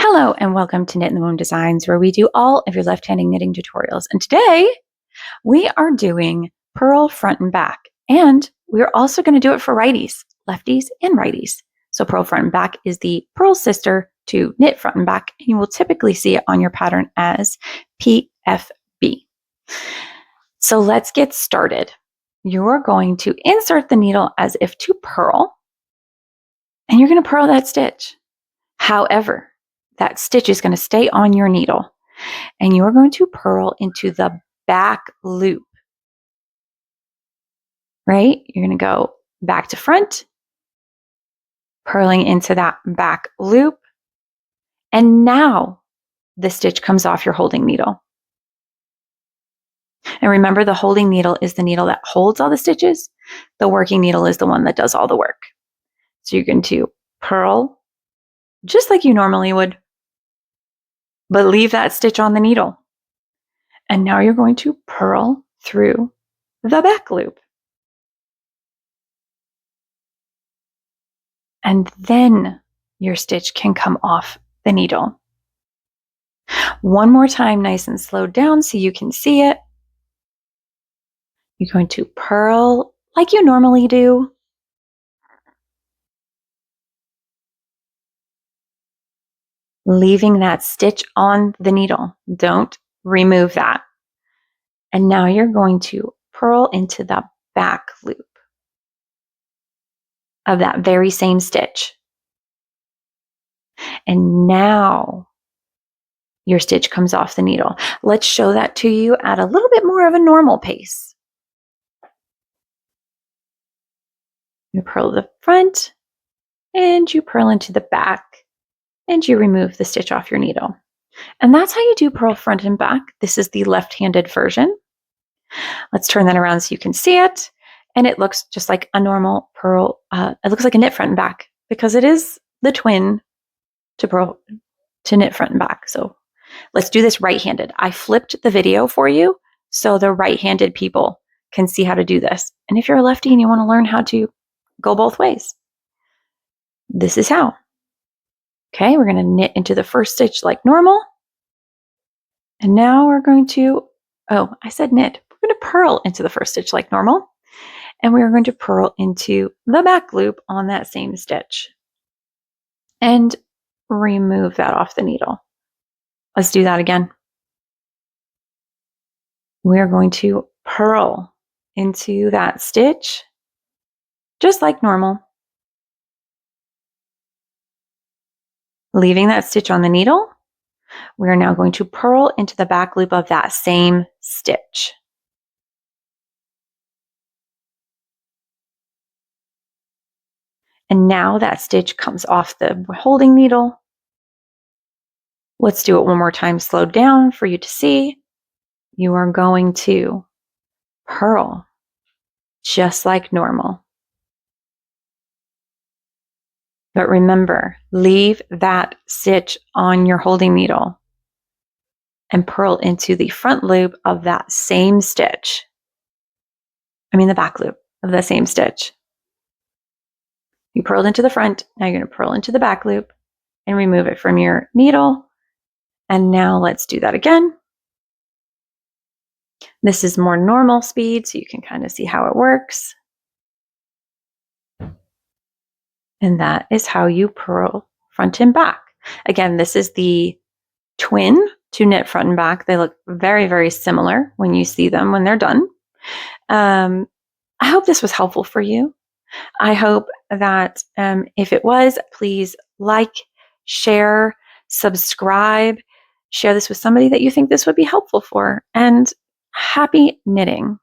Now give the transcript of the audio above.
Hello and welcome to Knit in the Womb Designs, where we do all of your left-handed knitting tutorials. And today we are doing purl front and back. And we're also going to do it for righties, lefties, and righties. So purl front and back is the purl sister to knit front and back, and you will typically see it on your pattern as PFB. So let's get started. You're going to insert the needle as if to purl, and you're going to purl that stitch. However, that stitch is going to stay on your needle, and you're going to purl into the back loop, right? You're going to go back to front, purling into that back loop, and now the stitch comes off your holding needle. And remember, the holding needle is the needle that holds all the stitches. The working needle is the one that does all the work. So you're going to purl just like you normally would, but leave that stitch on the needle. And now you're going to purl through the back loop. And then your stitch can come off the needle. One more time, nice and slowed down so you can see it. You're going to purl like you normally do. Leaving that stitch on the needle. Don't remove that. And now you're going to purl into the back loop of that very same stitch. And now your stitch comes off the needle. Let's show that to you at a little bit more of a normal pace. You purl the front, and you purl into the back, and you remove the stitch off your needle. And that's how you do purl front and back. This is the left-handed version. Let's turn that around so you can see it. And it looks just like a normal purl. It looks like a knit front and back because it is the twin to purl to knit front and back. So let's do this right-handed. I flipped the video for you so the right-handed people can see how to do this. And if you're a lefty and you want to learn how to go both ways, this is how. Okay, we're going to knit into the first stitch like normal. And now we're going to, I said knit. We're going to purl into the first stitch like normal. And we're going to purl into the back loop on that same stitch. And remove that off the needle. Let's do that again. We're going to purl into that stitch just like normal. Leaving that stitch on the needle, we are now going to purl into the back loop of that same stitch. And now that stitch comes off the holding needle. Let's do it one more time, slowed down for you to see. You are going to purl just like normal. But remember, leave that stitch on your holding needle and purl into the front loop of that same stitch. The back loop of the same stitch. You purled into the front, now you're going to purl into the back loop and remove it from your needle. And now let's do that again. This is more normal speed, so you can kind of see how it works. And that is how you purl front and back. Again, this is the twin to knit front and back. They look very, very similar when you see them when they're done. I hope this was helpful for you. I hope that if it was, please like, share, subscribe, share this with somebody that you think this would be helpful for. And happy knitting.